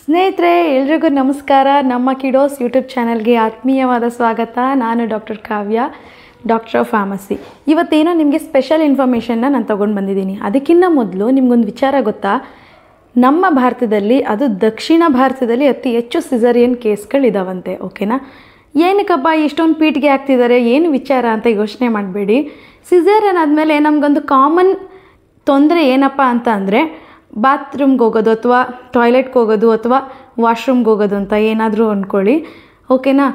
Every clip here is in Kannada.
ಸ್ನೇಹಿತರೆ ಎಲ್ರಿಗೂ ನಮಸ್ಕಾರ. ನಮ್ಮ ಕಿಡೋಸ್ ಯೂಟ್ಯೂಬ್ ಚಾನಲ್ಗೆ ಆತ್ಮೀಯವಾದ ಸ್ವಾಗತ. ನಾನು doctor Kavya, doctor of pharmacy. ಇವತ್ತೇನೋ ನಿಮಗೆ ಸ್ಪೆಷಲ್ ಇನ್ಫಾರ್ಮೇಷನ್ನ ನಾನು ತೊಗೊಂಡು ಬಂದಿದ್ದೀನಿ. ಅದಕ್ಕಿಂತ ಮೊದಲು ನಿಮಗೊಂದು ವಿಚಾರ ಗೊತ್ತಾ? ನಮ್ಮ ಭಾರತದಲ್ಲಿ, ಅದು ದಕ್ಷಿಣ ಭಾರತದಲ್ಲಿ ಅತಿ ಹೆಚ್ಚು ಸಿಸೇರಿಯನ್ ಕೇಸ್ಗಳಿದಾವಂತೆ. ಓಕೆನಾ? ಏನಕ್ಕಪ್ಪ ಇಷ್ಟೊಂದು ಪೀಟಿಗೆ ಆಗ್ತಿದ್ದಾರೆ, ಏನು ವಿಚಾರ ಅಂತ ಯೋಚನೆ ಮಾಡಬೇಡಿ. ಸಿಸೇರಿಯನ್ ಆದಮೇಲೆ ನಮಗೊಂದು ಕಾಮನ್ ತೊಂದರೆ ಏನಪ್ಪ ಅಂತ ಅಂದರೆ, ಬಾತ್ರೂಮ್ಗೆ ಹೋಗೋದು ಅಥವಾ ಟಾಯ್ಲೆಟ್ಗೆ ಹೋಗೋದು ಅಥವಾ ವಾಶ್ರೂಮ್ಗೆ ಹೋಗೋದು ಅಂತ ಏನಾದರೂ ಅಂದ್ಕೊಳ್ಳಿ. ಓಕೆನಾ?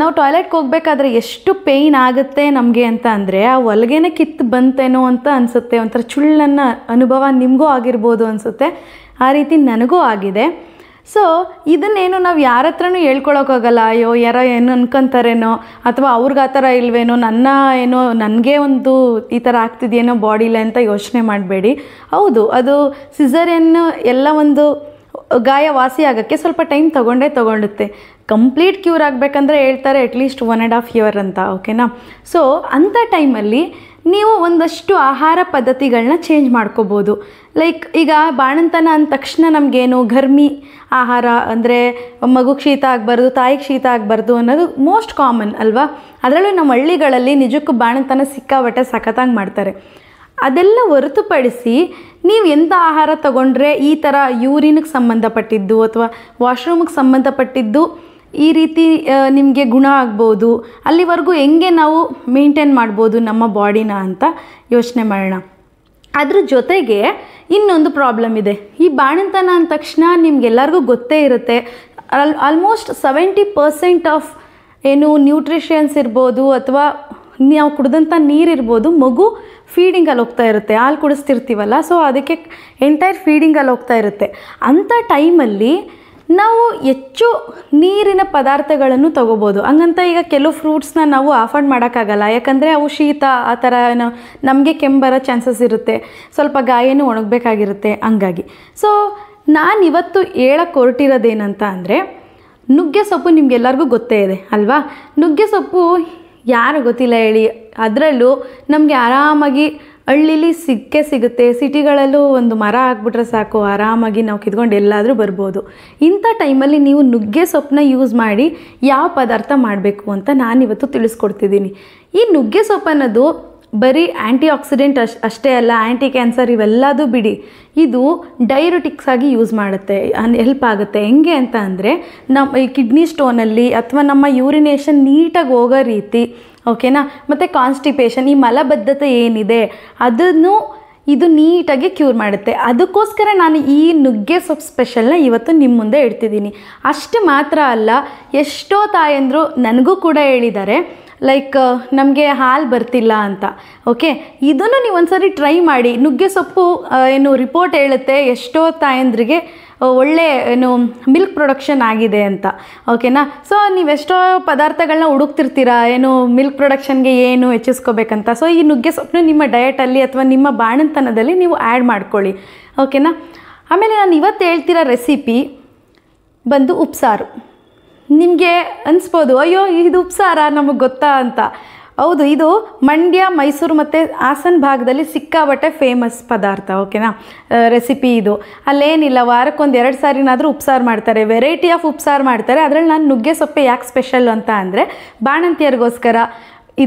ನಾವು ಟಾಯ್ಲೆಟ್ಗೆ ಹೋಗ್ಬೇಕಾದ್ರೆ ಎಷ್ಟು ಪೇಯ್ನ್ ಆಗುತ್ತೆ ನಮಗೆ ಅಂತ ಅಂದರೆ, ಆ ಹೊಲ್ಗೆನೇ ಕಿತ್ತು ಬಂತೇನೋ ಅಂತ ಅನಿಸುತ್ತೆ. ಒಂಥರ ಚುಳ್ಳನ್ನ ಅನುಭವ ನಿಮಗೂ ಆಗಿರ್ಬೋದು ಅನಿಸುತ್ತೆ. ಆ ರೀತಿ ನನಗೂ ಆಗಿದೆ. ಸೊ ಇದನ್ನೇನು ನಾವು ಯಾರ ಹತ್ರನೂ ಹೇಳ್ಕೊಳಕ್ಕಾಗಲ್ಲ. ಅಯ್ಯೋ ಯಾರೋ ಏನು ಅನ್ಕೊತಾರೇನೋ ಅಥವಾ ಅವ್ರಿಗೆ ಆ ಥರ ಇಲ್ವೇನೋ, ನನಗೆ ಒಂದು ಈ ಥರ ಆಗ್ತಿದೆಯೇನೋ ಬಾಡಿಲಿ ಅಂತ ಯೋಚನೆ ಮಾಡಬೇಡಿ. ಹೌದು, ಅದು ಸಿಸೇರಿಯನ್ ಎಲ್ಲ ಒಂದು ಗಾಯ ವಾಸಿ ಆಗೋಕ್ಕೆ ಸ್ವಲ್ಪ ಟೈಮ್ ತಗೊಳುತ್ತೆ. ಕಂಪ್ಲೀಟ್ ಕ್ಯೂರ್ ಆಗಬೇಕಂದ್ರೆ ಹೇಳ್ತಾರೆ ಅಟ್ಲೀಸ್ಟ್ 1.5 year ಅಂತ. ಓಕೆನಾ? ಸೊ ಅಂಥ ಟೈಮಲ್ಲಿ ನೀವು ಒಂದಷ್ಟು ಆಹಾರ ಪದ್ಧತಿಗಳನ್ನ ಚೇಂಜ್ ಮಾಡ್ಕೋಬೋದು. ಲೈಕ್ ಈಗ ಬಾಣಂತನ ಅಂದ ತಕ್ಷಣ ನಮಗೇನು ಗರ್ಮಿ ಆಹಾರ ಅಂದರೆ ಮಗುಗೆ ಶೀತ ಆಗಬಾರ್ದು, ತಾಯಿಗೆ ಶೀತ ಆಗಬಾರ್ದು ಅನ್ನೋದು ಮೋಸ್ಟ್ ಕಾಮನ್ ಅಲ್ವಾ? ಅದರಲ್ಲೂ ನಮ್ಮ ಹಳ್ಳಿಗಳಲ್ಲಿ ನಿಜಕ್ಕೂ ಬಾಣಂತನ ಸಿಕ್ಕಾಬಟ್ಟೆ ಸಖತ್ತಾಗಿ ಮಾಡ್ತಾರೆ. ಅದೆಲ್ಲ ಹೊರತುಪಡಿಸಿ ನೀವು ಎಂಥ ಆಹಾರ ತಗೊಂಡ್ರೆ ಈ ಥರ ಯೂರಿನ್ಗೆ ಸಂಬಂಧಪಟ್ಟಿದ್ದು ಅಥವಾ ವಾಶ್ರೂಮಿಗೆ ಸಂಬಂಧಪಟ್ಟಿದ್ದು ಈ ರೀತಿ ನಿಮಗೆ ಗುಣ ಆಗ್ಬೋದು, ಅಲ್ಲಿವರೆಗೂ ಹೆಂಗೆ ನಾವು ಮೇಂಟೈನ್ ಮಾಡ್ಬೋದು ನಮ್ಮ ಬಾಡಿನ ಅಂತ ಯೋಚನೆ ಮಾಡೋಣ. ಅದ್ರ ಜೊತೆಗೆ ಇನ್ನೊಂದು ಪ್ರಾಬ್ಲಮ್ ಇದೆ. ಈ ಬಾಣಂತನ ಅಂದ ತಕ್ಷಣ ನಿಮಗೆಲ್ಲರಿಗೂ ಗೊತ್ತೇ ಇರುತ್ತೆ, ಆಲ್ಮೋಸ್ಟ್ 70% ಆಫ್ ಏನು ನ್ಯೂಟ್ರಿಷನ್ಸ್ ಇರ್ಬೋದು ಅಥವಾ ನಾವು ಕುಡಿದಂಥ ನೀರಿರ್ಬೋದು, ಮಗು ಫೀಡಿಂಗಲ್ಲಿ ಹೋಗ್ತಾ ಇರುತ್ತೆ. ಹಾಲು ಕುಡಿಸ್ತಿರ್ತೀವಲ್ಲ, ಸೊ ಅದಕ್ಕೆ ಎಂಟೈರ್ ಫೀಡಿಂಗಲ್ಲಿ ಹೋಗ್ತಾ ಇರುತ್ತೆ. ಅಂಥ ಟೈಮಲ್ಲಿ ನಾವು ಹೆಚ್ಚು ನೀರಿನ ಪದಾರ್ಥಗಳನ್ನು ತೊಗೋಬೋದು. ಹಂಗಂತ ಈಗ ಕೆಲವು ಫ್ರೂಟ್ಸ್ನ ನಾವು ಅಫೋರ್ಡ್ ಮಾಡೋಕ್ಕಾಗಲ್ಲ, ಯಾಕಂದರೆ ಅವು ಶೀತ ಆ ಥರ ನಮಗೆ ಕೆಮ್ಮು ಚಾನ್ಸಸ್ ಇರುತ್ತೆ, ಸ್ವಲ್ಪ ಗಾಯನೂ ಒಣಗಬೇಕಾಗಿರುತ್ತೆ. ಹಂಗಾಗಿ ಸೊ ನಾನಿವತ್ತು ಹೇಳಕ್ಕೆ ಹೊರಟಿರೋದೇನಂತ ಅಂದರೆ, ನುಗ್ಗೆ ಸೊಪ್ಪು ನಿಮಗೆಲ್ಲರಿಗೂ ಗೊತ್ತೇ ಇದೆ ಅಲ್ವಾ? ನುಗ್ಗೆ ಸೊಪ್ಪು ಯಾರು ಗೊತ್ತಿಲ್ಲ ಹೇಳಿ? ಅದರಲ್ಲೂ ನಮಗೆ ಆರಾಮಾಗಿ ಹಳ್ಳಿಲಿ ಸಿಗುತ್ತೆ. ಸಿಟಿಗಳಲ್ಲೂ ಒಂದು ಮರ ಹಾಕ್ಬಿಟ್ರೆ ಸಾಕು, ಆರಾಮಾಗಿ ನಾವು ಕಿತ್ಕೊಂಡು ಎಲ್ಲಾದರೂ ಬರ್ಬೋದು. ಇಂಥ ಟೈಮಲ್ಲಿ ನೀವು ನುಗ್ಗೆ ಸೊಪ್ಪನ್ನ ಯೂಸ್ ಮಾಡಿ ಯಾವ ಪದಾರ್ಥ ಮಾಡಬೇಕು ಅಂತ ನಾನಿವತ್ತು ತಿಳಿಸ್ಕೊಡ್ತಿದ್ದೀನಿ. ಈ ನುಗ್ಗೆ ಸೊಪ್ಪು ಅನ್ನೋದು ಬರೀ ಆ್ಯಂಟಿ ಆಕ್ಸಿಡೆಂಟ್ ಅಷ್ಟೇ ಅಲ್ಲ, ಆ್ಯಂಟಿ ಕ್ಯಾನ್ಸರ್ ಇವೆಲ್ಲದೂ ಬಿಡಿ, ಇದು ಡೈರೆಟಿಕ್ಸ್ ಆಗಿ ಯೂಸ್ ಮಾಡುತ್ತೆ, ಹೆಲ್ಪ್ ಆಗುತ್ತೆ. ಹೆಂಗೆ ಅಂತ ಅಂದರೆ, ನಮ್ಮ ಈ ಕಿಡ್ನಿ ಸ್ಟೋನಲ್ಲಿ ಅಥವಾ ನಮ್ಮ ಯೂರಿನೇಷನ್ ನೀಟಾಗಿ ಹೋಗೋ ರೀತಿ, ಓಕೆನಾ? ಮತ್ತು ಕಾನ್ಸ್ಟಿಪೇಷನ್, ಈ ಮಲಬದ್ಧತೆ ಏನಿದೆ ಅದನ್ನು ಇದು ನೀಟಾಗಿ ಕ್ಯೂರ್ ಮಾಡುತ್ತೆ. ಅದಕ್ಕೋಸ್ಕರ ನಾನು ಈ ನುಗ್ಗೆ ಸೊಪ್ಪು ಸ್ಪೆಷಲ್ನ ಇವತ್ತು ನಿಮ್ಮ ಮುಂದೆ ಇಡ್ತಿದ್ದೀನಿ. ಅಷ್ಟು ಮಾತ್ರ ಅಲ್ಲ, ಎಷ್ಟೋ ತಾಯಂದರು ನನಗೂ ಕೂಡ ಹೇಳಿದ್ದಾರೆ, ಲೈಕ್ ನಮಗೆ ಹಾಲು ಬರ್ತಿಲ್ಲ ಅಂತ. ಓಕೆ, ಇದನ್ನು ನೀವು ಒಂದ್ಸರಿ ಟ್ರೈ ಮಾಡಿ. ನುಗ್ಗೆ ಸೊಪ್ಪು ಏನು ರಿಪೋರ್ಟ್ ಹೇಳುತ್ತೆ ಎಷ್ಟೋ ತಾಯಂದ್ರಿಗೆ ಒಳ್ಳೆ ಮಿಲ್ಕ್ ಪ್ರೊಡಕ್ಷನ್ ಆಗಿದೆ ಅಂತ. ಓಕೆನಾ? ಸೊ ನೀವೆಷ್ಟೋ ಪದಾರ್ಥಗಳನ್ನ ಹುಡುಕ್ತಿರ್ತೀರಾ, ಮಿಲ್ಕ್ ಪ್ರೊಡಕ್ಷನ್ಗೆ ಏನು ಹೆಚ್ಚಿಸ್ಕೋಬೇಕಂತ. ಸೊ ಈ ನುಗ್ಗೆ ಸೊಪ್ಪನ್ನು ನಿಮ್ಮ ಡಯಟಲ್ಲಿ ಅಥವಾ ನಿಮ್ಮ ಬಾಣಂತನದಲ್ಲಿ ನೀವು ಆ್ಯಡ್ ಮಾಡ್ಕೊಳ್ಳಿ. ಓಕೆನಾ? ಆಮೇಲೆ ನಾನು ಇವತ್ತು ಹೇಳ್ತಿರೋ ರೆಸಿಪಿ ಬಂದು ಉಪ್ಸಾರು. ನಿಮಗೆ ಅನಿಸ್ಬೋದು, ಅಯ್ಯೋ ಇದು ಉಪ್ಸಾರ ನಮಗೆ ಗೊತ್ತಾ ಅಂತ. ಹೌದು, ಇದು ಮಂಡ್ಯ, ಮೈಸೂರು ಮತ್ತು ಹಾಸನ ಭಾಗದಲ್ಲಿ ಸಿಕ್ಕಾಬಟ್ಟೆ ಫೇಮಸ್ ಪದಾರ್ಥ. ಓಕೆನಾ? ರೆಸಿಪಿ ಇದು. ಅಲ್ಲೇನಿಲ್ಲ, ವಾರಕ್ಕೊಂದು 2 ಸಾರಿನಾದರೂ ಉಪ್ಸಾರು ಮಾಡ್ತಾರೆ, ವೆರೈಟಿ ಆಫ್ ಉಪ್ಸಾರು ಮಾಡ್ತಾರೆ. ಅದರಲ್ಲಿ ನಾನು ನುಗ್ಗೆ ಸೊಪ್ಪೆ ಯಾಕೆ ಸ್ಪೆಷಲ್ ಅಂತ ಅಂದರೆ, ಬಾಣಂತಿಯರಿಗೋಸ್ಕರ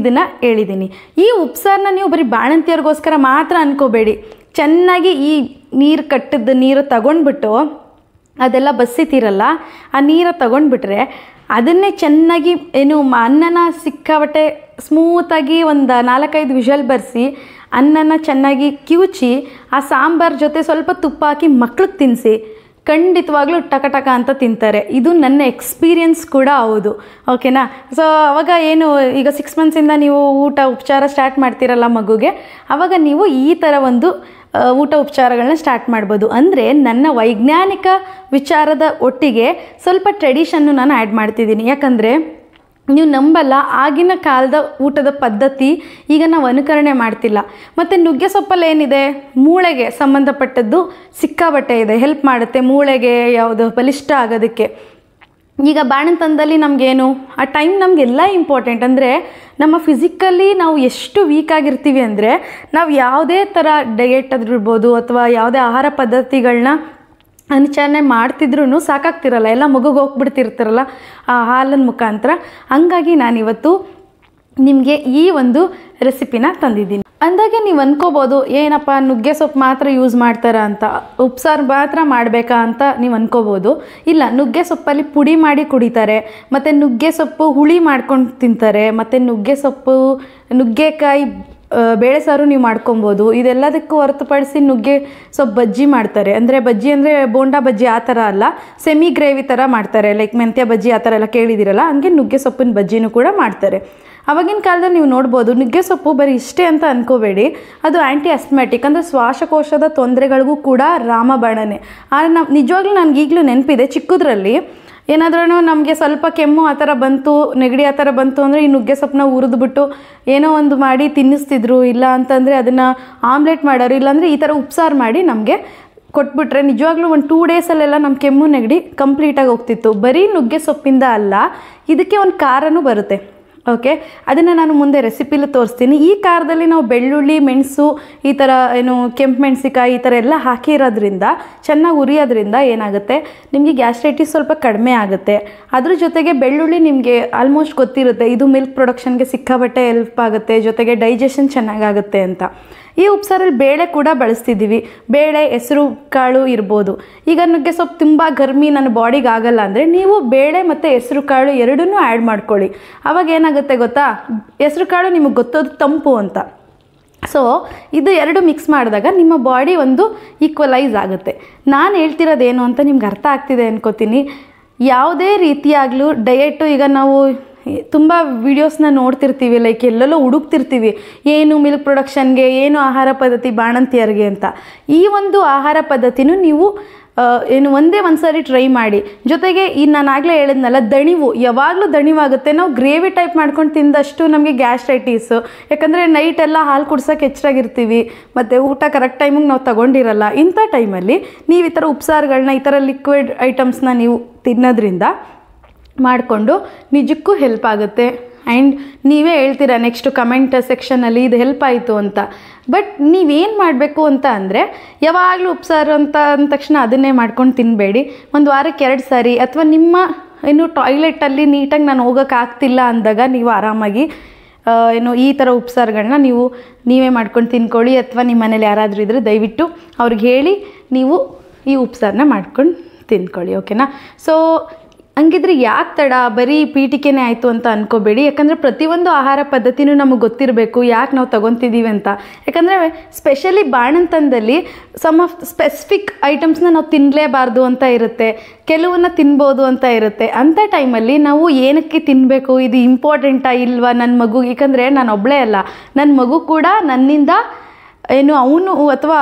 ಇದನ್ನು ಹೇಳಿದ್ದೀನಿ. ಈ ಉಪ್ಸಾರನ್ನ ನೀವು ಬರೀ ಬಾಣಂತಿಯರಿಗೋಸ್ಕರ ಮಾತ್ರ ಅಂದ್ಕೋಬೇಡಿ. ಚೆನ್ನಾಗಿ ಈ ಕಟ್ಟಿದ ನೀರು ತಗೊಂಡ್ಬಿಟ್ಟು, ಅದೆಲ್ಲ ಬಸಿತಿರಲ್ಲ, ಆ ನೀರು ತಗೊಂಡ್ಬಿಟ್ರೆ ಅದನ್ನೇ ಚೆನ್ನಾಗಿ ಅನ್ನನ ಸಿಕ್ಕಾಬಟ್ಟೆ ಸ್ಮೂತಾಗಿ ಒಂದು 4-5 ವಿಷಲ್ ಬರೆಸಿ ಅನ್ನನ ಚೆನ್ನಾಗಿ ಕಿವುಚಿ ಆ ಸಾಂಬಾರು ಜೊತೆ ಸ್ವಲ್ಪ ತುಪ್ಪ ಹಾಕಿ ಮಕ್ಳಿಗೆ ತಿನ್ನಿಸಿ, ಖಂಡಿತವಾಗ್ಲೂ ಟಕ ಅಂತ ತಿಂತಾರೆ. ಇದು ನನ್ನ ಎಕ್ಸ್ಪೀರಿಯನ್ಸ್ ಕೂಡ ಹೌದು. ಓಕೆನಾ? ಸೊ ಅವಾಗ ಈಗ 6 months ನೀವು ಉಪಚಾರ ಸ್ಟಾರ್ಟ್ ಮಾಡ್ತೀರಲ್ಲ ಮಗುಗೆ, ಆವಾಗ ನೀವು ಈ ಥರ ಒಂದು ಉಪಚಾರಗಳನ್ನ ಸ್ಟಾರ್ಟ್ ಮಾಡ್ಬೋದು. ಅಂದರೆ ನನ್ನ ವೈಜ್ಞಾನಿಕ ವಿಚಾರದ ಒಟ್ಟಿಗೆ ಸ್ವಲ್ಪ ಟ್ರೆಡಿಷನ್ನು ನಾನು ಆ್ಯಡ್ ಮಾಡ್ತಿದ್ದೀನಿ. ಯಾಕಂದರೆ ನೀವು ನಂಬಲ್ಲ, ಆಗಿನ ಕಾಲದ ಊಟದ ಪದ್ಧತಿ ಈಗ ನಾವು ಅನುಕರಣೆ ಮಾಡ್ತಿಲ್ಲ. ಮತ್ತು ನುಗ್ಗೆ ಸೊಪ್ಪಲ್ಲಿ ಏನಿದೆ, ಮೂಳೆಗೆ ಸಂಬಂಧಪಟ್ಟದ್ದು ಸಿಕ್ಕಾಬಟ್ಟೆ ಇದೆ, ಹೆಲ್ಪ್ ಮಾಡುತ್ತೆ ಮೂಳೆಗೆ ಯಾವುದು ಬಲಿಷ್ಠ ಆಗೋದಕ್ಕೆ. ಈಗ ಬಾಣಂತನದಲ್ಲಿ ನಮಗೇನು ಆ ಟೈಮ್ ನಮಗೆಲ್ಲ ಇಂಪಾರ್ಟೆಂಟ್. ಅಂದರೆ ನಮ್ಮ ಫಿಸಿಕಲಿ ನಾವು ಎಷ್ಟು ವೀಕ್ ಆಗಿರ್ತೀವಿ ಅಂದರೆ, ನಾವು ಯಾವುದೇ ಥರ ಡಯೆಟ್ ಅದಿರ್ಬೋದು ಅಥವಾ ಯಾವುದೇ ಆಹಾರ ಪದ್ಧತಿಗಳನ್ನ ಆಚರಣೆ ಮಾಡ್ತಿದ್ರು ಸಾಕಾಗ್ತಿರಲ್ಲ, ಎಲ್ಲ ಮಗುಗೆ ಹೋಗ್ಬಿಡ್ತಿರ್ತಾರಲ್ಲ ಆ ಹಾಲಿನ ಮುಖಾಂತರ. ಹಂಗಾಗಿ ನಾನಿವತ್ತು ನಿಮಗೆ ಈ ಒಂದು ರೆಸಿಪಿನ ತಂದಿದ್ದೀನಿ. ಅಂದಾಗೆ ನೀವು ಅನ್ಕೋಬೋದು, ಏನಪ್ಪ ನುಗ್ಗೆ ಸೊಪ್ಪು ಮಾತ್ರ ಯೂಸ್ ಮಾಡ್ತಾರಾ ಅಂತ, ಉಪ್ಸಾರು ಮಾತ್ರ ಮಾಡಬೇಕಾ ಅಂತ ನೀವು ಅನ್ಕೋಬೋದು. ಇಲ್ಲ, ನುಗ್ಗೆ ಸೊಪ್ಪಲ್ಲಿ ಪುಡಿ ಮಾಡಿ ಕುಡಿತಾರೆ, ಮತ್ತು ನುಗ್ಗೆ ಸೊಪ್ಪು ಹುಳಿ ಮಾಡ್ಕೊಂಡು ತಿಂತಾರೆ, ಮತ್ತು ನುಗ್ಗೆ ಸೊಪ್ಪು ನುಗ್ಗೆಕಾಯಿ ಬೇಳೆ ಸಾರು ನೀವು ಮಾಡ್ಕೊಬೋದು. ಇದೆಲ್ಲದಕ್ಕೂ ಹೊರತುಪಡಿಸಿ ನುಗ್ಗೆ ಸೊಪ್ಪು ಬಜ್ಜಿ ಮಾಡ್ತಾರೆ. ಬಜ್ಜಿ ಅಂದರೆ ಬೋಂಡಾ ಬಜ್ಜಿ ಆ ಥರ ಅಲ್ಲ, ಸೆಮಿ ಗ್ರೇವಿ ಥರ ಮಾಡ್ತಾರೆ. ಲೈಕ್ ಮೆಂತ್ಯ ಬಜ್ಜಿ ಆ ಥರ ಎಲ್ಲ ಕೇಳಿದಿರಲ್ಲ, ಹಂಗೆ ನುಗ್ಗೆ ಸೊಪ್ಪಿನ ಬಜ್ಜಿನೂ ಕೂಡ ಮಾಡ್ತಾರೆ. ಆವಾಗಿನ ಕಾಲದಲ್ಲಿ ನೀವು ನೋಡ್ಬೋದು, ನುಗ್ಗೆ ಸೊಪ್ಪು ಬರೀ ಇಷ್ಟೇ ಅಂತ ಅನ್ಕೋಬೇಡಿ, ಅದು ಆ್ಯಂಟಿ ಅಸ್ಮ್ಯಾಟಿಕ್, ಅಂದರೆ ಶ್ವಾಸಕೋಶದ ತೊಂದರೆಗಳಿಗೂ ಕೂಡ ರಾಮಬಾಣನೆ. ಆದರೆ ನಿಜವಾಗ್ಲೂ ನನಗೆ ಈಗಲೂ ನೆನಪಿದೆ, ಚಿಕ್ಕದ್ರಲ್ಲಿ ಏನಾದ್ರೂ ನಮಗೆ ಸ್ವಲ್ಪ ಕೆಮ್ಮು ಆ ಥರ ಬಂತು, ನೆಗಡಿ ಆ ಥರ ಬಂತು ಅಂದರೆ ಈ ನುಗ್ಗೆ ಸೊಪ್ಪನ್ನ ಹುರಿದ್ಬಿಟ್ಟು ಏನೋ ಒಂದು ಮಾಡಿ ತಿನ್ನಿಸ್ತಿದ್ರು. ಇಲ್ಲ ಅಂತಂದರೆ ಅದನ್ನು ಆಮ್ಲೆಟ್ ಮಾಡೋರು, ಇಲ್ಲಾಂದರೆ ಈ ಥರ ಉಪ್ಸಾರು ಮಾಡಿ ನಮಗೆ ಕೊಟ್ಬಿಟ್ರೆ ನಿಜವಾಗ್ಲೂ ಒಂದು 2 ಡೇಸಲ್ಲೆಲ್ಲ ನಮ್ಮ ಕೆಮ್ಮು ನೆಗಡಿ ಕಂಪ್ಲೀಟಾಗಿ ಹೋಗ್ತಿತ್ತು. ಬರೀ ನುಗ್ಗೆ ಸೊಪ್ಪಿಂದ ಅಲ್ಲ, ಇದಕ್ಕೆ ಒಂದು ಖಾರನೂ ಬರುತ್ತೆ. ಓಕೆ, ಅದನ್ನು ನಾನು ಮುಂದೆ ರೆಸಿಪಿಲಿ ತೋರಿಸ್ತೀನಿ. ಈ ಖಾರದಲ್ಲಿ ನಾವು ಬೆಳ್ಳುಳ್ಳಿ, ಮೆಣಸು, ಈ ಥರ ಕೆಂಪು ಮೆಣಸಿಕಾಯಿ ಈ ಥರ ಎಲ್ಲ ಹಾಕಿರೋದ್ರಿಂದ, ಚೆನ್ನಾಗಿ ಉರಿಯೋದ್ರಿಂದ ಏನಾಗುತ್ತೆ, ನಿಮಗೆ ಗ್ಯಾಸ್ಟ್ರೈಟಿಸ್ ಸ್ವಲ್ಪ ಕಡಿಮೆ ಆಗುತ್ತೆ. ಅದ್ರ ಜೊತೆಗೆ ಬೆಳ್ಳುಳ್ಳಿ ನಿಮಗೆ ಆಲ್ಮೋಸ್ಟ್ ಗೊತ್ತಿರುತ್ತೆ, ಇದು ಮಿಲ್ಕ್ ಪ್ರೊಡಕ್ಷನ್ಗೆ ಸಿಕ್ಕಾಬಟ್ಟೆ ಹೆಲ್ಪ್ ಆಗುತ್ತೆ, ಜೊತೆಗೆ ಡೈಜೆಷನ್ ಚೆನ್ನಾಗಾಗುತ್ತೆ ಅಂತ. ಈ ಉಪ್ಸಾರಲ್ಲಿ ಬೇಳೆ ಕೂಡ ಬಳಸ್ತಿದ್ದೀವಿ. ಬೇಳೆ, ಹೆಸರು ಕಾಳು ಇರ್ಬೋದು. ಈಗ ನುಗ್ಗೆ ಸೊಪ್ಪು ತುಂಬ ಗರ್ಮಿ ನನ್ನ ಬಾಡಿಗೆ ಆಗಲ್ಲ ಅಂದರೆ ನೀವು ಬೇಳೆ ಮತ್ತು ಹೆಸರು ಕಾಳು ಎರಡನ್ನೂ ಆ್ಯಡ್ ಮಾಡ್ಕೊಳ್ಳಿ. ಆವಾಗ ಏನಾಗುತ್ತೆ ಗೊತ್ತಾ, ಹೆಸರು ಕಾಳು ನಿಮಗೆ ಗೊತ್ತೋದು ತಂಪು ಅಂತ. ಸೊ ಇದು ಎರಡು ಮಿಕ್ಸ್ ಮಾಡಿದಾಗ ನಿಮ್ಮ ಬಾಡಿ ಒಂದು ಈಕ್ವಲೈಸ್ ಆಗುತ್ತೆ. ನಾನು ಹೇಳ್ತಿರೋದೇನು ಅಂತ ನಿಮ್ಗೆ ಅರ್ಥ ಆಗ್ತಿದೆ ಅನ್ಕೋತೀನಿ. ಯಾವುದೇ ರೀತಿಯಾಗಲೂ ಡಯೆಟು, ಈಗ ನಾವು ತುಂಬ ವೀಡಿಯೋಸ್ನ ನೋಡ್ತಿರ್ತೀವಿ, ಲೈಕ್ ಎಲ್ಲೆಲ್ಲೋ ಹುಡುಕ್ತಿರ್ತೀವಿ, ಏನು ಮಿಲ್ಕ್ ಪ್ರೊಡಕ್ಷನ್ಗೆ, ಏನು ಆಹಾರ ಪದ್ಧತಿ ಬಾಣಂತಿಯರಿಗೆ ಅಂತ. ಈ ಒಂದು ಆಹಾರ ಪದ್ಧತಿನೂ ನೀವು ಒಂದೇ ಒಂದು ಸಾರಿ ಟ್ರೈ ಮಾಡಿ. ಜೊತೆಗೆ ನಾನು ಆಗಲೇ ಹೇಳಿದ್ನಲ್ಲ, ದಣಿವು ಯಾವಾಗಲೂ ದಣಿವಾಗುತ್ತೆ. ನಾವು ಗ್ರೇವಿ ಟೈಪ್ ಮಾಡ್ಕೊಂಡು ತಿಂದಷ್ಟು ನಮಗೆ ಗ್ಯಾಸ್ಟ್ರೈಟಿಸು, ಯಾಕಂದರೆ ನೈಟೆಲ್ಲ ಹಾಲು ಕುಡ್ಸೋಕೆ ಎಚ್ಚರಾಗಿರ್ತೀವಿ, ಮತ್ತು ಊಟ ಕರೆಕ್ಟ್ ಟೈಮಿಗೆ ನಾವು ತಗೊಂಡಿರಲ್ಲ. ಇಂಥ ಟೈಮಲ್ಲಿ ನೀವು ಈ ಥರ ಉಪ್ಸಾರುಗಳನ್ನ, ಈ ಥರ ಲಿಕ್ವಿಡ್ ಐಟಮ್ಸ್ನ ನೀವು ತಿನ್ನೋದ್ರಿಂದ ಮಾಡಿಕೊಂಡು ನಿಜಕ್ಕೂ ಹೆಲ್ಪ್ ಆಗುತ್ತೆ. ಆ್ಯಂಡ್ ನೀವೇ ಹೇಳ್ತೀರಾ ನೆಕ್ಸ್ಟು ಕಮೆಂಟ್ ಸೆಕ್ಷನಲ್ಲಿ ಇದು ಹೆಲ್ಪ್ ಆಯಿತು ಅಂತ. ಬಟ್ ನೀವೇನು ಮಾಡಬೇಕು ಅಂತ ಅಂದರೆ, ಯಾವಾಗಲೂ ಉಪ್ಸಾರು ಅಂತ ಅಂದ ತಕ್ಷಣ ಅದನ್ನೇ ಮಾಡ್ಕೊಂಡು ತಿನ್ನಬೇಡಿ. ಒಂದು ವಾರಕ್ಕೆ 2 ಸಾರಿ, ಅಥವಾ ನಿಮ್ಮ ಟಾಯ್ಲೆಟಲ್ಲಿ ನೀಟಾಗಿ ನಾನು ಹೋಗೋಕ್ಕಾಗ್ತಿಲ್ಲ ಅಂದಾಗ ನೀವು ಆರಾಮಾಗಿ ಈ ಥರ ಉಪ್ಸಾರುಗಳನ್ನ ನೀವೇ ಮಾಡ್ಕೊಂಡು ತಿನ್ಕೊಳ್ಳಿ. ಅಥವಾ ನಿಮ್ಮ ಮನೇಲಿ ಯಾರಾದರೂ ಇದ್ದರೆ ದಯವಿಟ್ಟು ಅವ್ರಿಗೆ ಹೇಳಿ ನೀವು ಈ ಉಪ್ಸಾರನ್ನ ಮಾಡ್ಕೊಂಡು ತಿನ್ಕೊಳ್ಳಿ. ಓಕೆನಾ? ಸೊ ಹಂಗಿದ್ರೆ ಯಾಕೆ ತಡ, ಬರೀ ಪೀಠಿಕೆನೇ ಆಯಿತು ಅಂತ ಅನ್ಕೋಬೇಡಿ. ಯಾಕಂದರೆ ಪ್ರತಿಯೊಂದು ಆಹಾರ ಪದ್ಧತಿನೂ ನಮಗೆ ಗೊತ್ತಿರಬೇಕು, ಯಾಕೆ ನಾವು ತೊಗೊತಿದ್ದೀವಿ ಅಂತ. ಯಾಕಂದರೆ ಸ್ಪೆಷಲಿ ಬಾಣಂತನದಲ್ಲಿ ಸಮ್ ಆಫ್ ಸ್ಪೆಸಿಫಿಕ್ ಐಟಮ್ಸ್ನ ನಾವು ತಿನ್ನಲೇಬಾರ್ದು ಅಂತ ಇರುತ್ತೆ, ಕೆಲವನ್ನ ತಿನ್ಬೋದು ಅಂತ ಇರುತ್ತೆ. ಅಂಥ ಟೈಮಲ್ಲಿ ನಾವು ಏನಕ್ಕೆ ತಿನ್ನಬೇಕು, ಇದು ಇಂಪಾರ್ಟೆಂಟಾ ಇಲ್ವಾ ನನ್ನ ಮಗು, ಯಾಕಂದರೆ ನಾನು ಒಬ್ಬಳೇ ಅಲ್ಲ, ನನ್ನ ಮಗು ಕೂಡ ನನ್ನಿಂದ ಅವನು ಅಥವಾ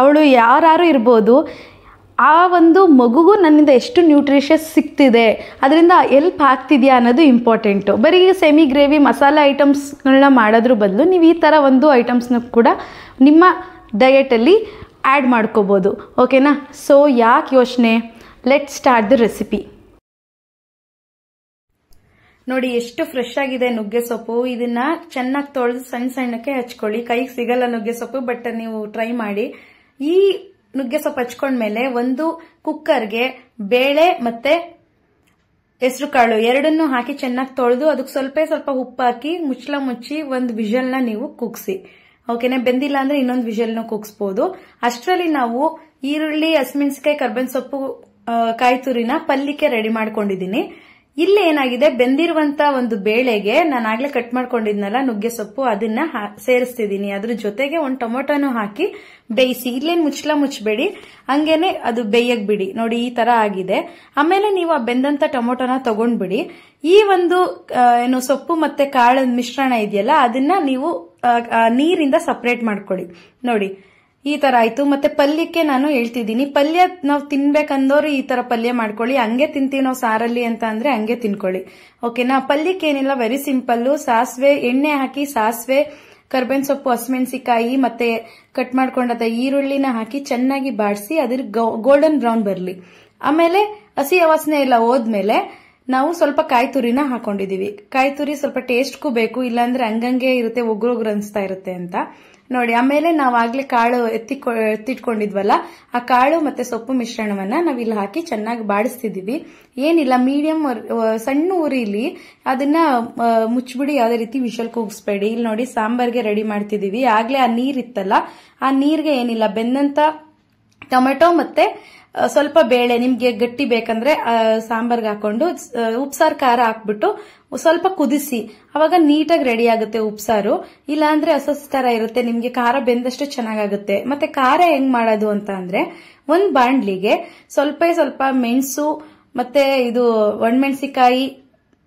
ಅವಳು ಯಾರು ಇರ್ಬೋದು, ಆ ಒಂದು ಮಗುಗೂ ನನ್ನಿಂದ ಎಷ್ಟು ನ್ಯೂಟ್ರಿಷಸ್ ಸಿಗ್ತಿದೆ, ಅದರಿಂದ ಹೆಲ್ಪ್ ಆಗ್ತಿದೆಯಾ ಅನ್ನೋದು ಇಂಪಾರ್ಟೆಂಟು. ಬರೀ ಸೆಮಿ ಗ್ರೇವಿ ಮಸಾಲೆ ಐಟಮ್ಸ್ಗಳನ್ನ ಮಾಡೋದ್ರ ಬದಲು ನೀವು ಈ ಥರ ಒಂದು ಐಟಮ್ಸ್ನ ಕೂಡ ನಿಮ್ಮ ಡಯೆಟಲ್ಲಿ ಆ್ಯಡ್ ಮಾಡ್ಕೋಬೋದು. ಓಕೆನಾ? ಸೊ ಯಾಕೆ ಯೋಚನೆ, ಲೆಟ್ ಸ್ಟಾರ್ಟ್ ದ ರೆಸಿಪಿ. ನೋಡಿ ಎಷ್ಟು ಫ್ರೆಶ್ ಆಗಿದೆ ನುಗ್ಗೆ ಸೊಪ್ಪು. ಇದನ್ನ ಚೆನ್ನಾಗಿ ತೊಳೆದು ಸಣ್ಣ ಸಣ್ಣಕ್ಕೆ ಹಚ್ಕೊಳ್ಳಿ. ಕೈಗೆ ಸಿಗಲ್ಲ ನುಗ್ಗೆ ಸೊಪ್ಪು, ಬಟ್ ನೀವು ಟ್ರೈ ಮಾಡಿ. ಈ ನುಗ್ಗೆ ಸೊಪ್ಪು ಹಚ್ಕೊಂಡ್ಮೇಲೆ ಒಂದು ಕುಕ್ಕರ್ಗೆ ಬೇಳೆ ಮತ್ತೆ ಹೆಸರು ಕಾಳು ಎರಡನ್ನೂ ಹಾಕಿ ಚೆನ್ನಾಗಿ ತೊಳೆದು ಅದಕ್ಕೆ ಸ್ವಲ್ಪ ಉಪ್ಪು ಹಾಕಿ ಮುಚ್ಚಳ ಮುಚ್ಚಿ ಒಂದು ವಿಷಲ್ನ ನೀವು ಕುಗ್ಸಿ. ಓಕೆನಾ? ಬೆಂದಿಲ್ಲ ಅಂದ್ರೆ ಇನ್ನೊಂದು ವಿಷಲ್ನ ಕುಗ್ಸ್ಬೋದು. ಅಷ್ಟರಲ್ಲಿ ನಾವು ಈರುಳ್ಳಿ, ಹಸಿಮೆಣಸಿನಕಾಯಿ, ಕರ್ಬೇವಿನ ಸೊಪ್ಪು, ಕಾಯಿ ತುರಿನ ಪಲ್ಯಕ್ಕೆ ರೆಡಿ ಮಾಡ್ಕೊಂಡಿದ್ದೀನಿ. ಇಲ್ಲಿ ಏನಾಗಿದೆ, ಬೆಂದಿರುವಂತ ಒಂದು ಬೇಳೆಗೆ ನಾನು ಆಗ್ಲೇ ಕಟ್ ಮಾಡ್ಕೊಂಡಿದ್ನಲ್ಲ ನುಗ್ಗೆ ಸೊಪ್ಪು, ಅದನ್ನ ಸೇರಿಸ್ತಿದ್ದೀನಿ. ಅದ್ರ ಜೊತೆಗೆ ಒಂದು ಟೊಮೊಟೊನು ಹಾಕಿ ಬೇಯಿಸಿ. ಇಲ್ಲೇನು ಮುಚ್ಚಳ ಮುಚ್ಚಬೇಡಿ, ಹಂಗೇನೆ ಅದು ಬೇಯಕ್ ಬಿಡಿ. ನೋಡಿ ಈ ತರ ಆಗಿದೆ. ಆಮೇಲೆ ನೀವು ಆ ಬೆಂದಂತ ಟೊಮೊಟೊನ ತಗೊಂಡ್ಬಿಡಿ. ಈ ಒಂದು ಸೊಪ್ಪು ಮತ್ತೆ ಕಾಳ ಮಿಶ್ರಣ ಇದೆಯಲ್ಲ, ಅದನ್ನ ನೀವು ನೀರಿಂದ ಸಪರೇಟ್ ಮಾಡ್ಕೊಳ್ಳಿ. ನೋಡಿ ಈ ತರ ಆಯ್ತು. ಮತ್ತೆ ಪಲ್ಯಕ್ಕೆ ನಾನು ಹೇಳ್ತಿದ್ದೀನಿ, ಪಲ್ಯ ನಾವು ತಿನ್ಬೇಕಂದವ್ರು ಈ ತರ ಪಲ್ಯ ಮಾಡ್ಕೊಳ್ಳಿ. ಹಂಗೆ ತಿಂತೀವಿ ನಾವು ಸಾರಲ್ಲಿ ಅಂತ ಅಂದ್ರೆ ಹಂಗೆ ತಿನ್ಕೊಳ್ಳಿ. ಓಕೆನಾ? ಪಲ್ಯಕ್ಕೆ ಏನಿಲ್ಲ, ವೆರಿ ಸಿಂಪಲ್. ಸಾಸಿವೆ, ಎಣ್ಣೆ ಹಾಕಿ ಸಾಸಿವೆ, ಕರ್ಬೇವಿನ ಸೊಪ್ಪು, ಹಸಿಮೆಣಸಿಕಾಯಿ ಮತ್ತೆ ಕಟ್ ಮಾಡ್ಕೊಂಡದ ಈರುಳ್ಳಿನ ಹಾಕಿ ಚೆನ್ನಾಗಿ ಬಾಡಿಸಿ ಅದ್ರ ಗೋಲ್ಡನ್ ಬ್ರೌನ್ ಬರಲಿ. ಆಮೇಲೆ ಹಸಿ ವಾಸನೆ ಎಲ್ಲ ಹೋದ್ಮೇಲೆ ನಾವು ಸ್ವಲ್ಪ ಕಾಯಿ ತುರಿನ ಹಾಕೊಂಡಿದೀವಿ. ಕಾಯಿ ತುರಿ ಸ್ವಲ್ಪ ಟೇಸ್ಟ್ಗೂ ಬೇಕು, ಇಲ್ಲಾಂದ್ರೆ ಹಂಗಂಗೆ ಇರುತ್ತೆ, ಒಗ್ರೊಗ್ರು ಅನ್ಸ್ತಾ ಇರುತ್ತೆ ಅಂತ. ನೋಡಿ. ಆಮೇಲೆ ನಾವು ಆಗ್ಲೇ ಕಾಳು ಎತ್ತಿಟ್ಕೊಂಡಿದ್ವಲ್ಲ, ಆ ಕಾಳು ಮತ್ತೆ ಸೊಪ್ಪು ಮಿಶ್ರಣವನ್ನ ನಾವ್ ಇಲ್ಲಿ ಹಾಕಿ ಚೆನ್ನಾಗಿ ಬಾಡಿಸ್ತಿದೀವಿ. ಏನಿಲ್ಲ, ಮೀಡಿಯಂ ಸಣ್ಣ ಉರಿಲಿ ಅದನ್ನ ಮುಚ್ಚಿಬಿಡಿ, ಯಾವುದೇ ರೀತಿ ವಿಷಲ್ ಕೂಗಿಸ್ಬೇಡಿ. ಇಲ್ಲಿ ನೋಡಿ ಸಾಂಬಾರ್ಗೆ ರೆಡಿ ಮಾಡ್ತಿದೀವಿ. ಆಗ್ಲೇ ಆ ನೀರ್ ಇತ್ತಲ್ಲ, ಆ ನೀರ್ಗೆ ಏನಿಲ್ಲ, ಬೆಂದಂತ ಟೊಮೆಟೊ ಮತ್ತೆ ಸ್ವಲ್ಪ ಬೇಳೆ, ನಿಮ್ಗೆ ಗಟ್ಟಿ ಬೇಕಂದ್ರೆ ಸಾಂಬಾರ್ಗೆ ಹಾಕೊಂಡು ಉಪ್ಸಾರು ಖಾರ ಹಾಕ್ಬಿಟ್ಟು ಸ್ವಲ್ಪ ಕುದಿಸಿ, ಅವಾಗ ನೀಟಾಗಿ ರೆಡಿ ಆಗುತ್ತೆ ಉಪ್ಸಾರು. ಇಲ್ಲ ಅಂದ್ರೆ ತರ ಇರುತ್ತೆ, ನಿಮ್ಗೆ ಖಾರ ಬೆಂದಷ್ಟು ಚೆನ್ನಾಗಾಗುತ್ತೆ. ಮತ್ತೆ ಖಾರ ಹೆಂಗ್ ಮಾಡೋದು ಅಂತ ಅಂದ್ರೆ, ಒಂದ್ ಬಾಂಡ್ಲಿಗೆ ಸ್ವಲ್ಪ ಮೆಣಸು ಮತ್ತೆ ಇದು ಒಣಮೆಣಸಿಕಾಯಿ,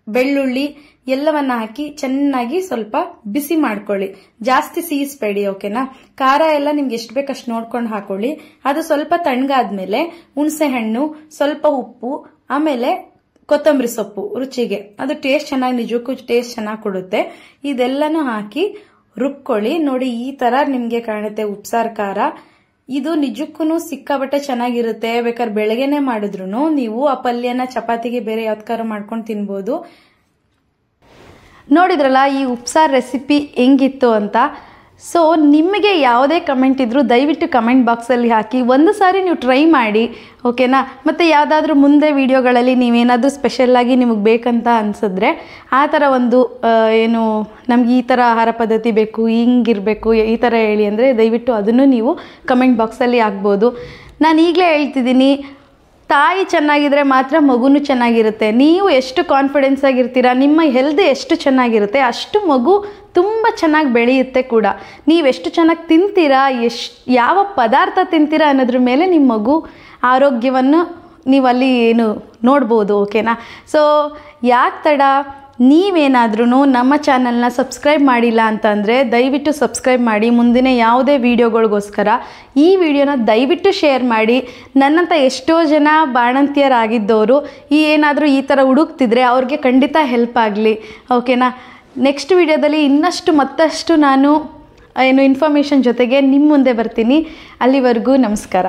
ಬೆಳ್ಳುಳ್ಳಿ ಎಲ್ಲವನ್ನ ಹಾಕಿ ಚೆನ್ನಾಗಿ ಸ್ವಲ್ಪ ಬಿಸಿ ಮಾಡ್ಕೊಳ್ಳಿ. ಜಾಸ್ತಿ ಸೀಸ್ಬೇಡಿ, ಓಕೆನಾ. ಖಾರ ಎಲ್ಲ ನಿಮ್ಗೆ ಎಷ್ಟು ಬೇಕಷ್ಟು ನೋಡ್ಕೊಂಡು ಹಾಕೊಳ್ಳಿ. ಅದು ಸ್ವಲ್ಪ ತಣ್ಣಗಾದ್ಮೇಲೆ ಹುಣಸೆ ಹಣ್ಣು, ಸ್ವಲ್ಪ ಉಪ್ಪು, ಆಮೇಲೆ ಕೊತ್ತಂಬರಿ ಸೊಪ್ಪು ರುಚಿಗೆ, ಅದು ಟೇಸ್ಟ್ ಚೆನ್ನಾಗಿ, ನಿಜಕ್ಕೂ ಟೇಸ್ಟ್ ಚೆನ್ನಾಗಿ ಕೊಡುತ್ತೆ. ಇದೆಲ್ಲಾನು ಹಾಕಿ ರುಬ್ಕೊಳ್ಳಿ. ನೋಡಿ ಈ ತರ ನಿಮ್ಗೆ ಕಾಣುತ್ತೆ ಉಪ್ಸಾರು ಖಾರ. ಇದು ನಿಜಕ್ಕೂ ಸಿಕ್ಕಾಬಟ್ಟೆ ಚೆನ್ನಾಗಿರುತ್ತೆ. ಬೇಕಾದ್ರೆ ಬೆಳಗ್ಗೆನೆ ಮಾಡಿದ್ರು ನೀವು ಆ ಪಲ್ಯನ ಚಪಾತಿಗೆ ಬೇರೆ ಯಾವ್ದಾರು ಮಾಡ್ಕೊಂಡು ತಿನ್ಬೋದು. ನೋಡಿದ್ರಲ್ಲ ಈ ಉಪ್ಸಾರು ರೆಸಿಪಿ ಹೆಂಗಿತ್ತು ಅಂತ. ಸೊ ನಿಮಗೆ ಯಾವುದೇ ಕಮೆಂಟ್ ಇದ್ರೂ ದಯವಿಟ್ಟು ಕಮೆಂಟ್ ಬಾಕ್ಸಲ್ಲಿ ಹಾಕಿ. ಒಂದು ಸಾರಿ ನೀವು ಟ್ರೈ ಮಾಡಿ, ಓಕೆನಾ. ಮತ್ತು ಯಾವುದಾದ್ರೂ ಮುಂದೆ ವಿಡಿಯೋಗಳಲ್ಲಿ ನೀವೇನಾದರೂ ಸ್ಪೆಷಲ್ಲಾಗಿ ನಿಮಗೆ ಬೇಕಂತ ಅನಿಸಿದ್ರೆ, ಆ ಥರ ಒಂದು ಏನು ನಮ್ಗೆ ಈ ಥರ ಆಹಾರ ಪದ್ಧತಿ ಬೇಕು, ಹಿಂಗಿರಬೇಕು, ಈ ಥರ ಹೇಳಿ ಅಂದರೆ ದಯವಿಟ್ಟು ಅದನ್ನು ನೀವು ಕಮೆಂಟ್ ಬಾಕ್ಸಲ್ಲಿ ಹಾಕ್ಬೋದು. ನಾನು ಈಗಲೇ ಹೇಳ್ತಿದ್ದೀನಿ, ತಾಯಿ ಚೆನ್ನಾಗಿದ್ರೆ ಮಾತ್ರ ಮಗುನೂ ಚೆನ್ನಾಗಿರುತ್ತೆ. ನೀವು ಎಷ್ಟು ಕಾನ್ಫಿಡೆನ್ಸ್ ಆಗಿರ್ತೀರಾ, ನಿಮ್ಮ ಹೆಲ್ತ್ ಎಷ್ಟು ಚೆನ್ನಾಗಿರುತ್ತೆ, ಅಷ್ಟು ಮಗು ತುಂಬ ಚೆನ್ನಾಗಿ ಬೆಳೆಯುತ್ತೆ ಕೂಡ. ನೀವೆಷ್ಟು ಚೆನ್ನಾಗಿ ತಿಂತೀರಾ, ಯಾವ ಪದಾರ್ಥ ತಿಂತೀರಾ ಅನ್ನೋದ್ರ ಮೇಲೆ ನಿಮ್ಮ ಮಗು ಆರೋಗ್ಯವನ್ನು ನೀವು ಅಲ್ಲಿ ಏನು ನೋಡ್ಬೋದು, ಓಕೆನಾ. ಸೊ ಯಾಕೆ ತಡ, ನೀವೇನಾದ್ರೂ ನಮ್ಮ ಚಾನಲ್ನ ಸಬ್ಸ್ಕ್ರೈಬ್ ಮಾಡಿಲ್ಲ ಅಂತಂದರೆ ದಯವಿಟ್ಟು ಸಬ್ಸ್ಕ್ರೈಬ್ ಮಾಡಿ. ಮುಂದಿನ ಯಾವುದೇ ವೀಡಿಯೋಗಳಿಗೋಸ್ಕರ ಈ ವಿಡಿಯೋನ ದಯವಿಟ್ಟು ಶೇರ್ ಮಾಡಿ. ನನ್ನಂಥ ಎಷ್ಟೋ ಜನ ಬಾಣಂತಿಯರಾಗಿದ್ದವರು ಏನಾದರೂ ಈ ಥರ ಹುಡುಕ್ತಿದ್ರೆ ಅವ್ರಿಗೆ ಖಂಡಿತ ಹೆಲ್ಪ್ ಆಗಲಿ, ಓಕೆನಾ. ನೆಕ್ಸ್ಟ್ ವಿಡಿಯೋದಲ್ಲಿ ಮತ್ತಷ್ಟು ನಾನು ಇನ್ಫಾರ್ಮೇಷನ್ ಜೊತೆಗೆ ನಿಮ್ಮ ಮುಂದೆ ಬರ್ತೀನಿ. ಅಲ್ಲಿವರೆಗೂ ನಮಸ್ಕಾರ.